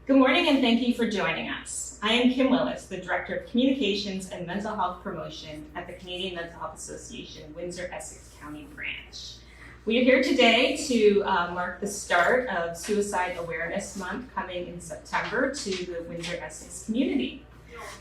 Good morning and thank you for joining us. I am Kim Willis, the Director of Communications and Mental Health Promotion at the Canadian Mental Health Association Windsor-Essex County Branch. We are here today to mark the start of Suicide Awareness Month coming in September to the Windsor-Essex community.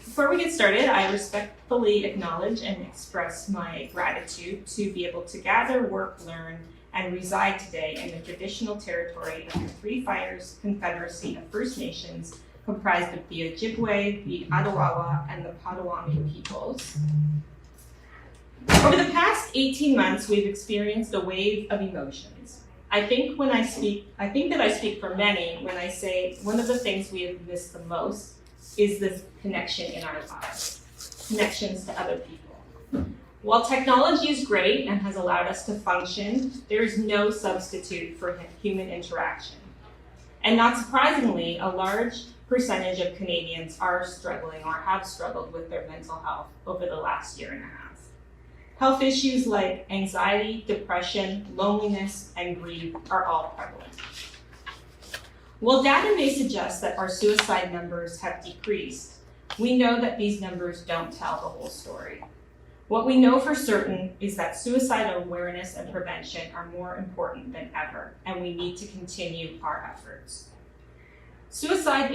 Before we get started, I respectfully acknowledge and express my gratitude to be able to gather, work, learn, and reside today in the traditional territory of the Three Fires Confederacy of First Nations, comprised of the Ojibwe, the Adwawa, and the Potawatomi peoples. Over the past 18 months, we've experienced a wave of emotions. I think that I speak for many when I say one of the things we have missed the most is this connection in our lives, connections to other people. While technology is great and has allowed us to function, there is no substitute for human interaction. And not surprisingly, a large percentage of Canadians are struggling or have struggled with their mental health over the last year and a half. Health issues like anxiety, depression, loneliness, and grief are all prevalent. While data may suggest that our suicide numbers have decreased, we know that these numbers don't tell the whole story. What we know for certain is that suicide awareness and prevention are more important than ever, and we need to continue our efforts. September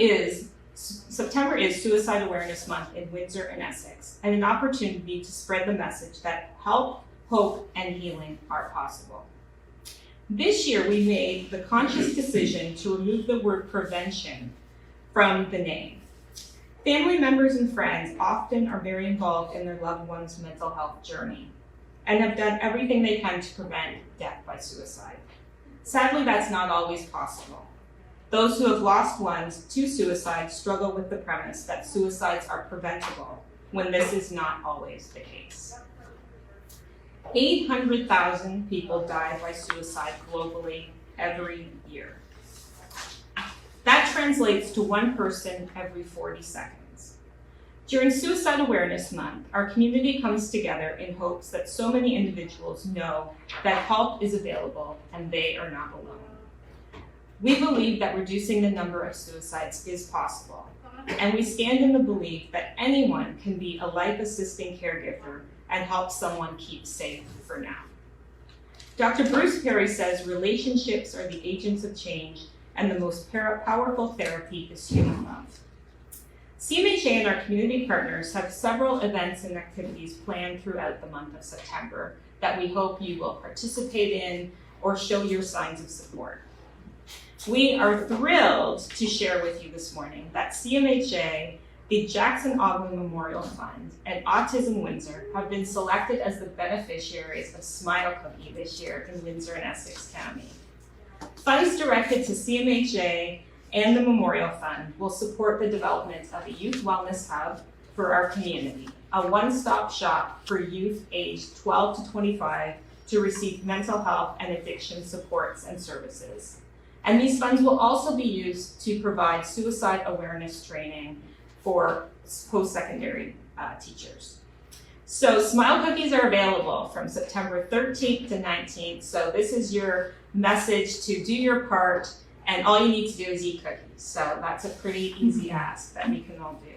is Suicide Awareness Month in Windsor and Essex, and an opportunity to spread the message that help, hope, and healing are possible. This year, we made the conscious decision to remove the word prevention from the name. Family members and friends often are very involved in their loved one's mental health journey and have done everything they can to prevent death by suicide. Sadly, that's not always possible. Those who have lost ones to suicide struggle with the premise that suicides are preventable when this is not always the case. 800,000 people die by suicide globally every year. That translates to one person every 40 seconds. During Suicide Awareness Month, our community comes together in hopes that so many individuals know that help is available and they are not alone. We believe that reducing the number of suicides is possible, and we stand in the belief that anyone can be a life-assisting caregiver and help someone keep safe for now. Dr. Bruce Perry says relationships are the agents of change, and the most powerful therapy is human love. CMHA and our community partners have several events and activities planned throughout the month of September that we hope you will participate in or show your signs of support. We are thrilled to share with you this morning that CMHA, the Jackson Ogden Memorial Fund, and Autism Windsor have been selected as the beneficiaries of Smile Cookie this year in Windsor and Essex County. Funds directed to CMHA and the Memorial Fund will support the development of a youth wellness hub for our community, a one-stop shop for youth aged 12 to 25 to receive mental health and addiction supports and services. And these funds will also be used to provide suicide awareness training for post-secondary teachers. So Smile Cookies are available from September 13th to 19th. So this is your message to do your part, and all you need to do is eat cookies. So that's a pretty easy ask that we can all do.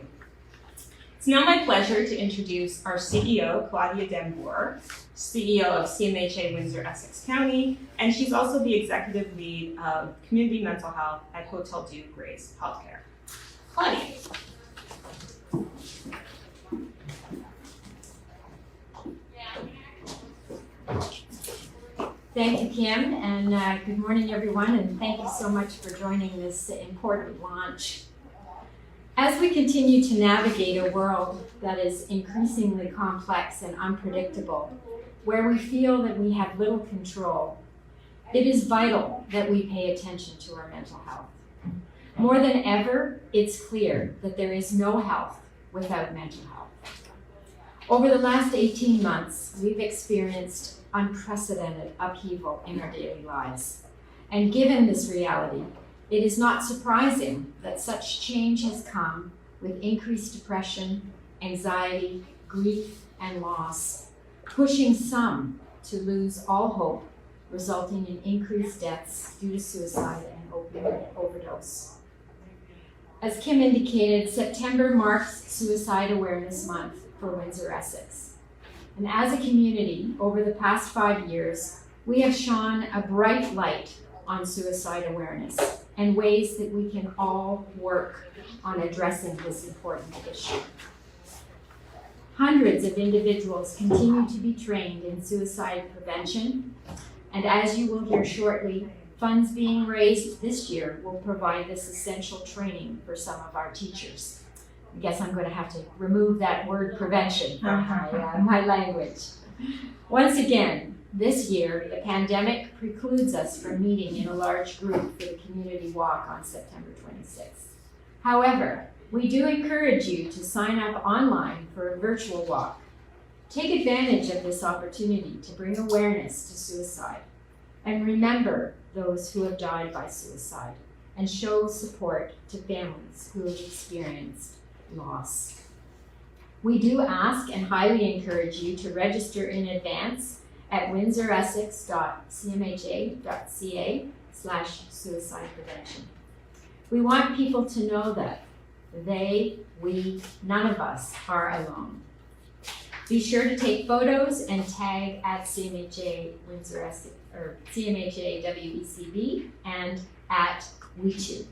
It's now my pleasure to introduce our CEO, Claudia Dembour, CEO of CMHA Windsor-Essex County, and she's also the executive lead of community mental health at Hotel Dieu Grace Healthcare. Claudia. Thank you, Kim, and good morning, everyone, and thank you so much for joining this important launch. As we continue to navigate a world that is increasingly complex and unpredictable, where we feel that we have little control, it is vital that we pay attention to our mental health. More than ever, it's clear that there is no health without mental health. Over the last 18 months, we've experienced unprecedented upheaval in our daily lives. And given this reality, it is not surprising that such change has come with increased depression, anxiety, grief, and loss, pushing some to lose all hope, resulting in increased deaths due to suicide and opioid overdose. As Kim indicated, September marks Suicide Awareness Month for Windsor-Essex. And as a community, over the past 5 years, we have shone a bright light on suicide awareness and ways that we can all work on addressing this important issue. Hundreds of individuals continue to be trained in suicide prevention, and as you will hear shortly, funds being raised this year will provide this essential training for some of our teachers. I guess I'm going to have to remove that word prevention from my language. Once again, this year, the pandemic precludes us from meeting in a large group for the community walk on September 26th. However, we do encourage you to sign up online for a virtual walk. Take advantage of this opportunity to bring awareness to suicide and remember those who have died by suicide and show support to families who have experienced loss. We do ask and highly encourage you to register in advance at windsor-essex.cmaj.ca/suicide prevention. We want people to know that none of us are alone. Be sure to take photos and tag at CMHA Windsor-Essex or CMHA WECB and at WeToo.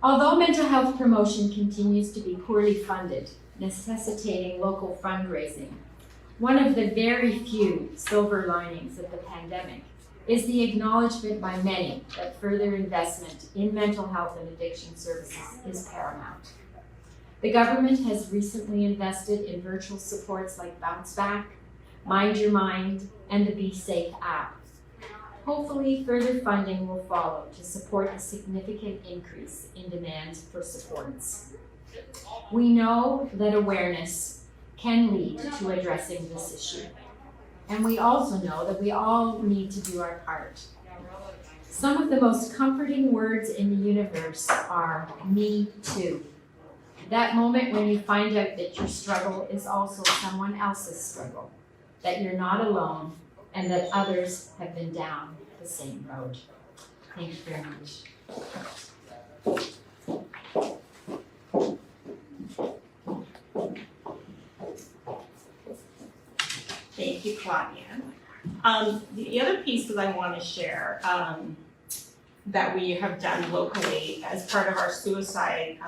Although mental health promotion continues to be poorly funded, necessitating local fundraising, one of the very few silver linings of the pandemic is the acknowledgement by many that further investment in mental health and addiction services is paramount. The government has recently invested in virtual supports like Bounce Back, Mind Your Mind, and the Be Safe app. Hopefully, further funding will follow to support a significant increase in demand for supports. We know that awareness can lead to addressing this issue. And we also know that we all need to do our part. Some of the most comforting words in the universe are "me too." That moment when you find out that your struggle is also someone else's struggle, that you're not alone, and that others have been down the same road. Thank you very much. Thank you, Claudia. The other piece that I want to share that we have done locally as part of our suicide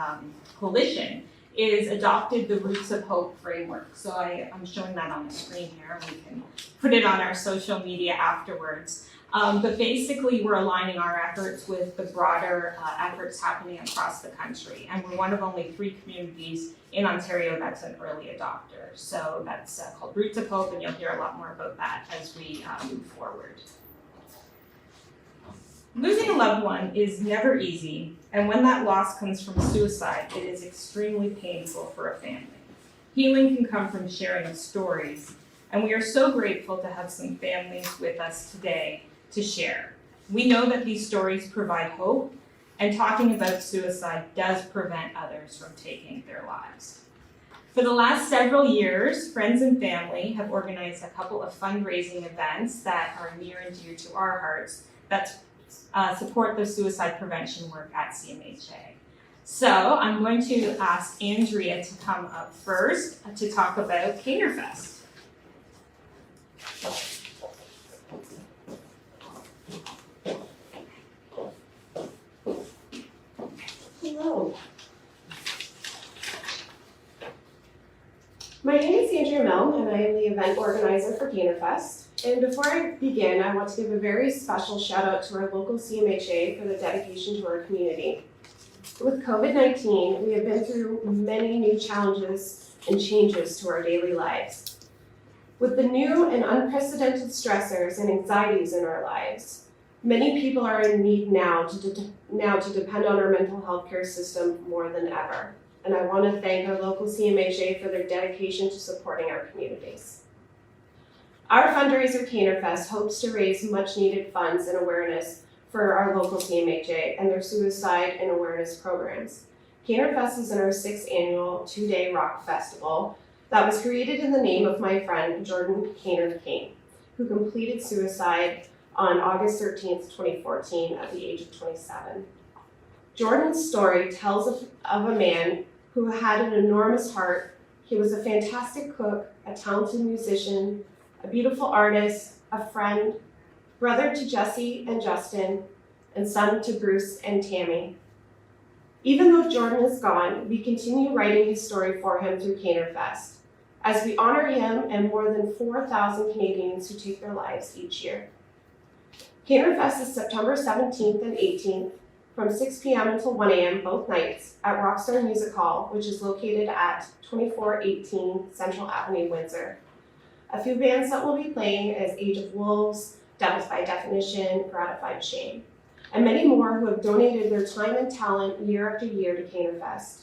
coalition is adopted the Roots of Hope framework. So I'm showing that on the screen here, and we can put it on our social media afterwards. But basically, we're aligning our efforts with the broader efforts happening across the country. And we're one of only 3 communities in Ontario that's an early adopter. So that's called Roots of Hope, and you'll hear a lot more about that as we move forward. Losing a loved one is never easy, and when that loss comes from suicide, it is extremely painful for a family. Healing can come from sharing of stories, and we are so grateful to have some families with us today to share. We know that these stories provide hope, and talking about suicide does prevent others from taking their lives. For the last several years, friends and family have organized a couple of fundraising events that are near and dear to our hearts that support the suicide prevention work at CMHA. So I'm going to ask Andrea to come up first to talk about Canter Fest. Hello. My name is Andrea Milne, and I am the event organizer for Canter Fest. And before I begin, I want to give a very special shout out to our local CMHA for the dedication to our community. With COVID-19, we have been through many new challenges and changes to our daily lives. With the new and unprecedented stressors and anxieties in our lives, many people are in need now to depend on our mental health care system more than ever. And I want to thank our local CMHA for their dedication to supporting our communities. Our fundraiser, Canter Fest, hopes to raise much needed funds and awareness for our local CMHA and their suicide and awareness programs. Canter Fest is in our 6th annual 2-day rock festival that was created in the name of my friend Jordan Canter King, who completed suicide on August 13th, 2014 at the age of 27. Jordan's story tells of a man who had an enormous heart. He was a fantastic cook, a talented musician, a beautiful artist, a friend, brother to Jesse and Justin, and son to Bruce and Tammy. Even though Jordan is gone, we continue writing his story for him through Canter Fest, as we honor him and more than 4,000 Canadians who take their lives each year. Canter Fest is September 17th and 18th from 6 p.m. until 1 a.m. both nights at Rockstar Music Hall, which is located at 2418 Central Avenue, Windsor. A few bands that will be playing is Age of Wolves, Devils by Definition, Gratified Shame, and many more who have donated their time and talent year after year to Canter Fest.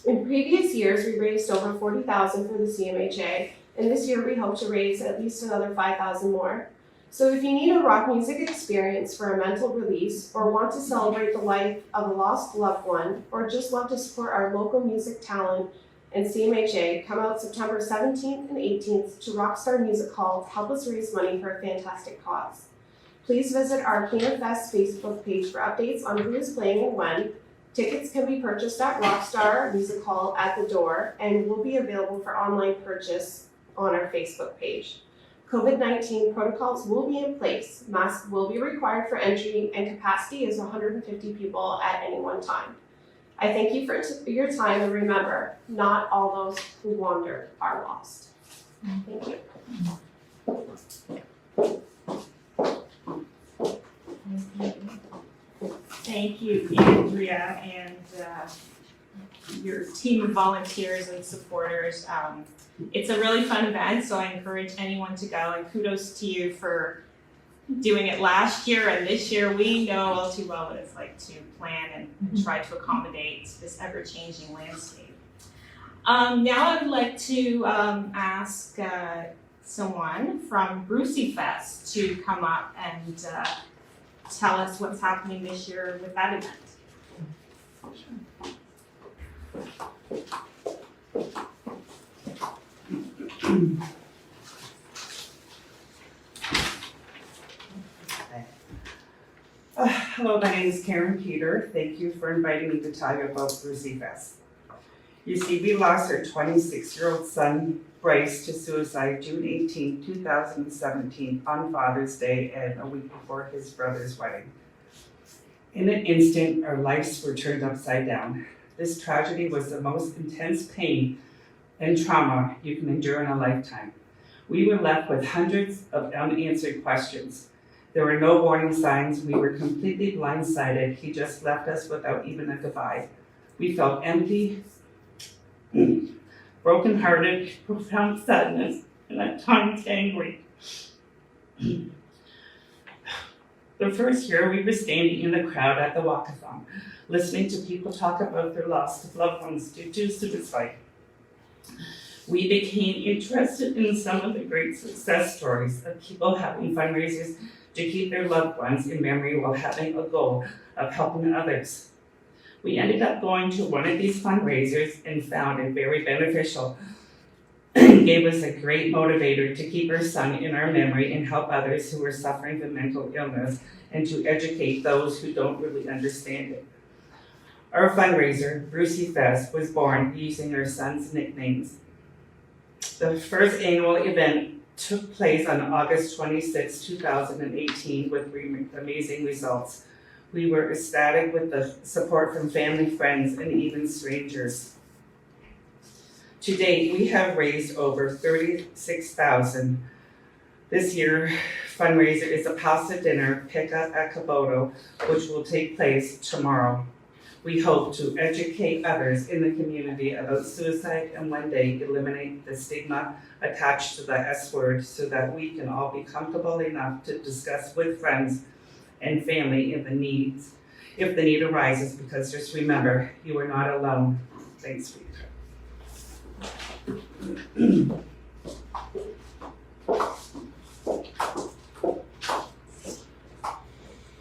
In previous years, we raised over $40,000 for the CMHA, and this year we hope to raise at least another $5,000 more. So if you need a rock music experience for a mental release, or want to celebrate the life of a lost loved one, or just love to support our local music talent and CMHA, come out September 17th and 18th to Rockstar Music Hall to help us raise money for a fantastic cause. Please visit our Canter Fest Facebook page for updates on who is playing and when. Tickets can be purchased at Rockstar Music Hall at the door and will be available for online purchase on our Facebook page. COVID-19 protocols will be in place. Masks will be required for entry, and capacity is 150 people at any one time. I thank you for your time, and remember, not all those who wander are lost. Thank you. Thank you, Andrea, and your team of volunteers and supporters. It's a really fun event, so I encourage anyone to go, and kudos to you for doing it last year and this year. We know all too well what it's like to plan and try to accommodate this ever-changing landscape. Now I'd like to ask someone from Windsor-Essex to come up and tell us what's happening this year with that event. Hello, my name is Karen Peter. Thank you for inviting me to tell you about Windsor-Essex. You see, we lost our 26-year-old son, Bryce, to suicide June 18, 2017 on Father's Day and a week before his brother's wedding. In an instant, our lives were turned upside down. This tragedy was the most intense pain and trauma you can endure in a lifetime. We were left with hundreds of unanswered questions. There were no warning signs. We were completely blindsided. He just left us without even a goodbye. We felt empty, brokenhearted, profound sadness, and at times angry. The first year, we were standing in the crowd at the walkathon, listening to people talk about their loss of loved ones due to suicide. We became interested in some of the great success stories of people having fundraisers to keep their loved ones in memory while having a goal of helping others. We ended up going to one of these fundraisers and found it very beneficial. It gave us a great motivator to keep our son in our memory and help others who are suffering from mental illness and to educate those who don't really understand it. Our fundraiser, Windsor-Essex, was born using our son's nicknames. The first annual event took place on August 26, 2018 with amazing results. We were ecstatic with the support from family, friends, and even strangers. To date, we have raised over $36,000. This year, fundraiser is a pasta dinner pickup at Kaboto, which will take place tomorrow. We hope to educate others in the community about suicide and one day eliminate the stigma attached to the S word so that we can all be comfortable enough to discuss with friends and family if the need arises, because just remember, you are not alone. Thanks, Peter.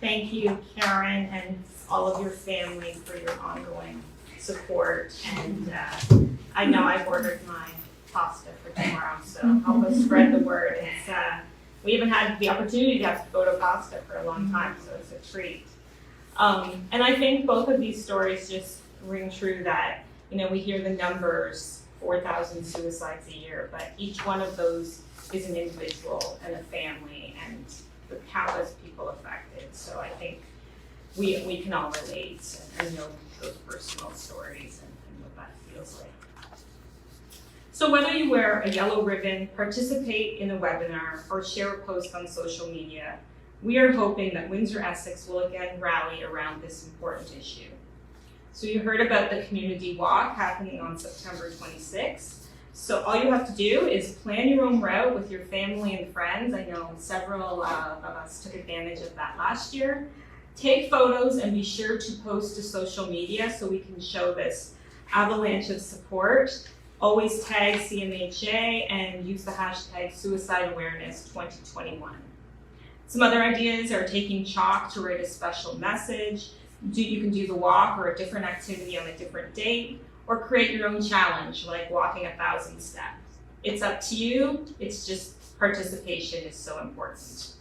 Thank you, Karen, and all of your family for your ongoing support. And I know I've ordered my pasta for tomorrow, so help us spread the word. We haven't had the opportunity to have Kaboto pasta for a long time, so it's a treat. And I think both of these stories just ring true that, we hear the numbers, 4,000 suicides a year, but each one of those is an individual and a family and the countless people affected. So I think we can all relate and know those personal stories and what that feels like. So whether you wear a yellow ribbon, participate in a webinar, or share a post on social media, we are hoping that Windsor-Essex will again rally around this important issue. So you heard about the community walk happening on September 26th. So all you have to do is plan your own route with your family and friends. I know several of us took advantage of that last year. Take photos and be sure to post to social media so we can show this avalanche of support. Always tag CMHA and use the hashtag Suicide Awareness 2021. Some other ideas are taking chalk to write a special message. You can do the walk or a different activity on a different date, or create your own challenge, like walking 1,000 steps. It's up to you, it's just participation is so important.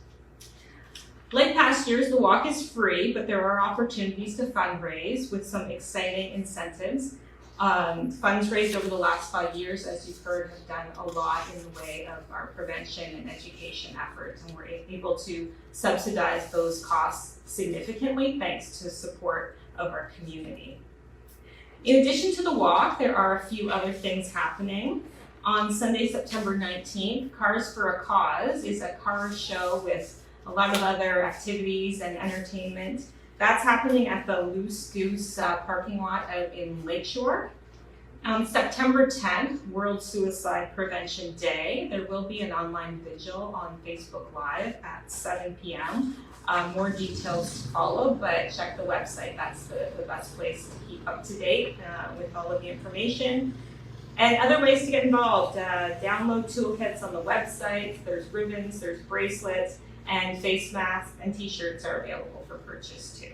Like past years, the walk is free, but there are opportunities to fundraise with some exciting incentives. Funds raised over the last 5 years, as you've heard, have done a lot in the way of our prevention and education efforts, and we're able to subsidize those costs significantly thanks to support of our community. In addition to the walk, there are a few other things happening. On Sunday, September 19th, Cars for a Cause is a car show with a lot of other activities and entertainment. That's happening at the Loose Goose parking lot out in Lakeshore. On September 10th, World Suicide Prevention Day, there will be an online vigil on Facebook Live at 7 p.m. More details to follow, but check the website. That's the best place to keep up to date with all of the information. And other ways to get involved, download toolkits on the website. There's ribbons, there's bracelets, and face masks and t-shirts are available for purchase too.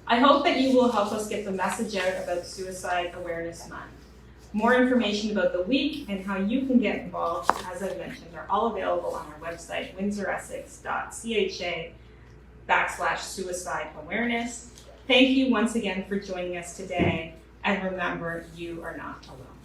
I hope that you will help us get the message out about Suicide Awareness Month. More information about the week and how you can get involved, as I've mentioned, are all available on our website, windsor-essex.ca/suicide awareness. Thank you once again for joining us today, and remember, you are not alone.